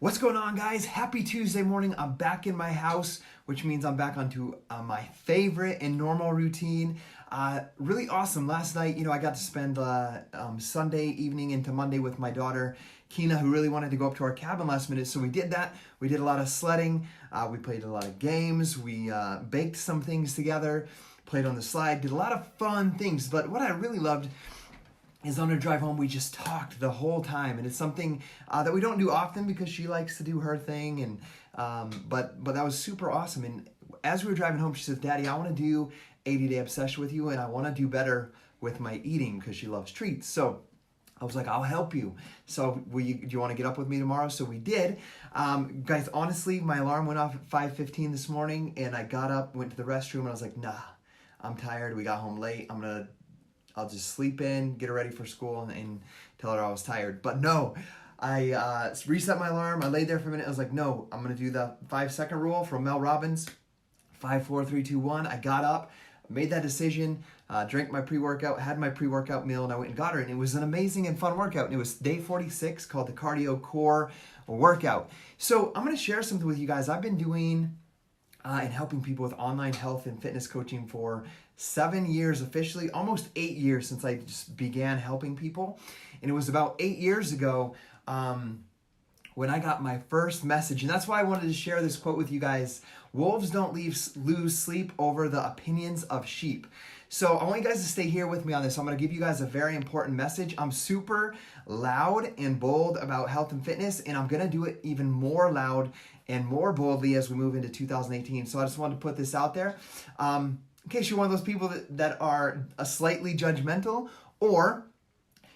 What's going on, guys? Happy Tuesday morning. I'm back in my house, which means I'm back onto my favorite and normal routine. Really awesome. Last night, I got to spend Sunday evening into Monday with my daughter, Kina, who really wanted to go up to our cabin last minute. So we did that. We did a lot of sledding. We played a lot of games. We baked some things together, played on the slide, did a lot of fun things. But what I really loved is on our drive home, we just talked the whole time, and it's something that we don't do often because she likes to do her thing, and but that was super awesome. And as we were driving home, she says, "Daddy, I want to do 80-day obsession with you, and I want to do better with my eating because she loves treats." So I was like, "I'll help you. So do you want to get up with me tomorrow?" So we did. Guys, honestly, my alarm went off at 5:15 this morning, and I got up, went to the restroom, and I was like, "Nah, I'm tired. We got home late. I'll just sleep in, get her ready for school, and tell her I was tired." But no, I reset my alarm. I laid there for a minute. I was like, no, I'm going to do the 5-second rule from Mel Robbins. 5, 4, 3, 2, 1. I got up, made that decision, drank my pre-workout, had my pre-workout meal, and I went and got her. And it was an amazing and fun workout. And it was day 46 called the Cardio Core Workout. So I'm going to share something with you guys. I've been doing and helping people with online health and fitness coaching for 7 years officially, almost 8 years since I just began helping people. And it was about 8 years ago when I got my first message. And that's why I wanted to share this quote with you guys. Wolves don't lose sleep over the opinions of sheep. So I want you guys to stay here with me on this. I'm going to give you guys a very important message. I'm super loud and bold about health and fitness, and I'm going to do it even more loud and more boldly as we move into 2018. So I just wanted to put this out there. In case you're one of those people that are slightly judgmental, or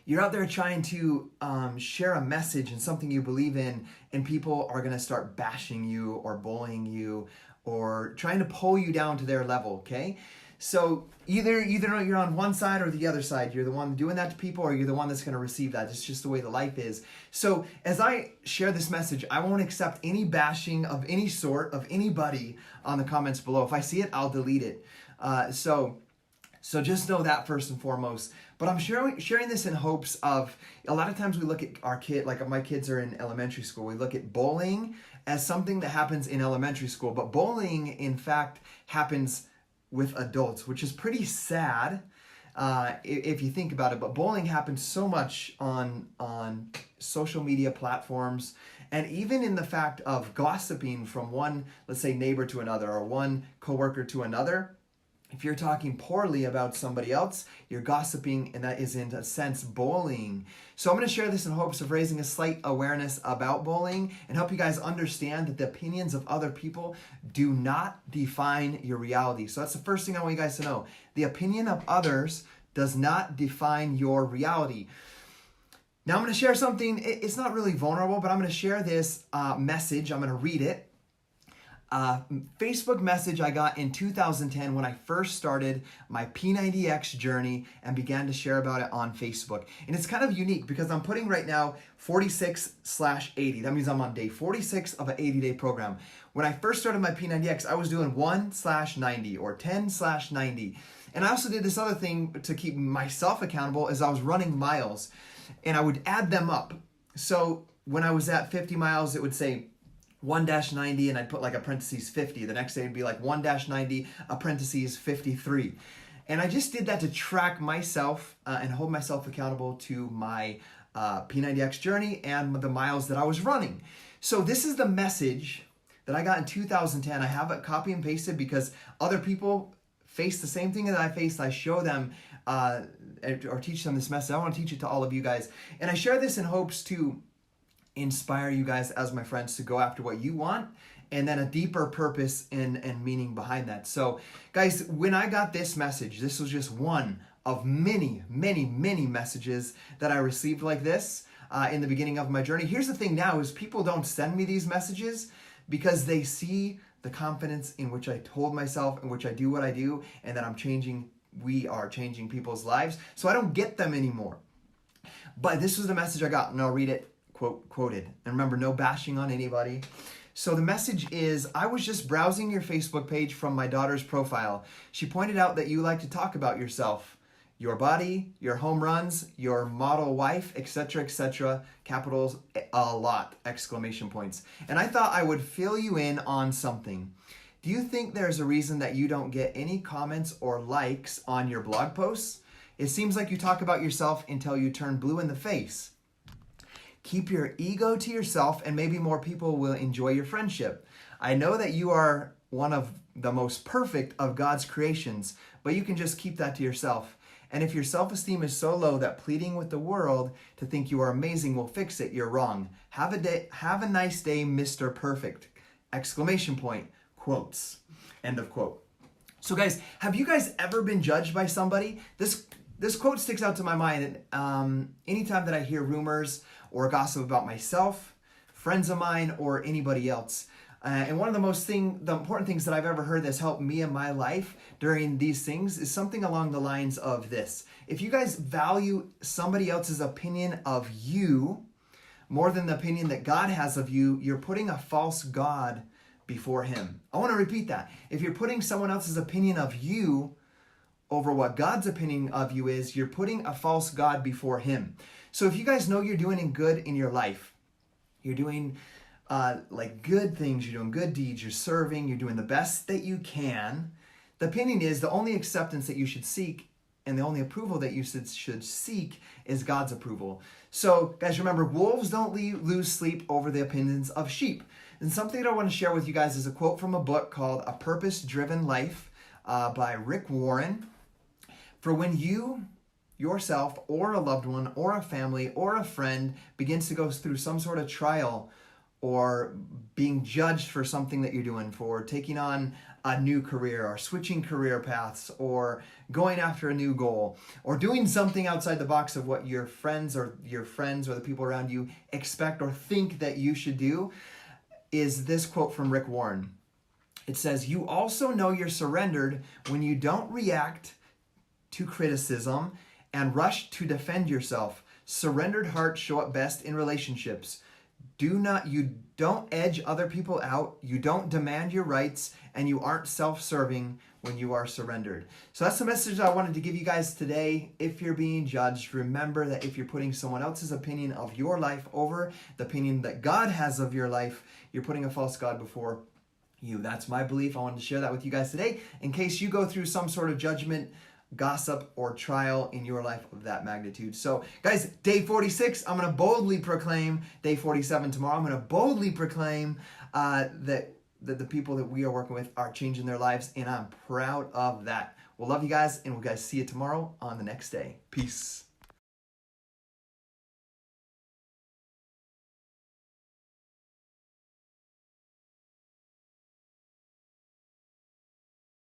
you're out there trying to share a message and something you believe in, and people are going to start bashing you or bullying you or trying to pull you down to their level, okay? So either you're on one side or the other side. You're the one doing that to people, or you're the one that's going to receive that. It's just the way the life is. So as I share this message, I won't accept any bashing of any sort of anybody on the comments below. If I see it, I'll delete it. So just know that first and foremost. But I'm sharing this in hopes of, a lot of times we look at our kid, like my kids are in elementary school, we look at bullying as something that happens in elementary school. But bullying, in fact, happens with adults, which is pretty sad if you think about it. But bullying happens so much on social media platforms, and even in the fact of gossiping from one, let's say, neighbor to another, or one coworker to another. If you're talking poorly about somebody else, you're gossiping, and that is, in a sense, bullying. So I'm going to share this in hopes of raising a slight awareness about bullying and help you guys understand that the opinions of other people do not define your reality. So that's the first thing I want you guys to know. The opinion of others does not define your reality. Now I'm going to share something. It's not really vulnerable, but I'm going to share this message. I'm going to read it. Facebook message I got in 2010 when I first started my P90X journey and began to share about it on Facebook. And it's kind of unique because I'm putting right now 46/80. That means I'm on day 46 of an 80-day program. When I first started my P90X, I was doing 1/90 or 10/90. And I also did this other thing to keep myself accountable, as I was running miles, and I would add them up. So when I was at 50 miles, it would say 1-90, and I'd put like a parentheses 50. The next day it'd be like 1-90, a parentheses 53. And I just did that to track myself and hold myself accountable to my P90X journey and the miles that I was running. So this is the message that I got in 2010. I have it copy and pasted because other people face the same thing that I faced. I show them or teach them this message. I want to teach it to all of you guys. And I share this in hopes to inspire you guys as my friends to go after what you want, and then a deeper purpose and meaning behind that. So guys, when I got this message, this was just one of many messages that I received like this in the beginning of my journey. Here's the thing now is people don't send me these messages because they see the confidence in which I told myself, in which I do what I do, and that we are changing people's lives. So I don't get them anymore. But this was the message I got, and I'll read it quoted. And remember, no bashing on anybody. So the message is, I was just browsing your Facebook page from my daughter's profile. She pointed out that you like to talk about yourself. your body, your home runs, your model wife, etc., capitals a lot, exclamation points. And I thought I would fill you in on something. Do you think there's a reason that you don't get any comments or likes on your blog posts? It seems like you talk about yourself until you turn blue in the face. Keep your ego to yourself and maybe more people will enjoy your friendship. I know that you are one of the most perfect of God's creations, but you can just keep that to yourself. And if your self-esteem is so low that pleading with the world to think you are amazing will fix it, you're wrong. Have a nice day, Mr. Perfect. Exclamation point. Quotes. End of quote. So guys, have you guys ever been judged by somebody? This quote sticks out to my mind anytime that I hear rumors or gossip about myself, friends of mine, or anybody else. And one of the important things that I've ever heard that's helped me in my life during these things is something along the lines of this. If you guys value somebody else's opinion of you more than the opinion that God has of you, you're putting a false God before him. I want to repeat that. If you're putting someone else's opinion of you over what God's opinion of you is, you're putting a false God before him. So if you guys know you're doing good in your life, you're doing like good things, you're doing good deeds, you're serving, you're doing the best that you can, the opinion is the only acceptance that you should seek and the only approval that you should seek is God's approval. So guys, remember, wolves don't lose sleep over the opinions of sheep. And something that I want to share with you guys is a quote from a book called A Purpose-Driven Life by Rick Warren. For when you yourself or a loved one or a family or a friend begins to go through some sort of trial or being judged for something that you're doing, for taking on a new career or switching career paths or going after a new goal or doing something outside the box of what your friends or the people around you expect or think that you should do, is this quote from Rick Warren. It says, "You also know you're surrendered when you don't react to criticism and rush to defend yourself. Surrendered hearts show up best in relationships. You don't edge other people out, you don't demand your rights, and you aren't self-serving when you are surrendered." So that's the message I wanted to give you guys today. If you're being judged, remember that if you're putting someone else's opinion of your life over the opinion that God has of your life, you're putting a false God before you. That's my belief. I wanted to share that with you guys today in case you go through some sort of judgment, gossip, or trial in your life of that magnitude. So guys, day 46, I'm going to boldly proclaim. Day 47 tomorrow, I'm going to boldly proclaim that the people that we are working with are changing their lives, and I'm proud of that. We'll love you guys, and we'll guys see you tomorrow on the next day. Peace.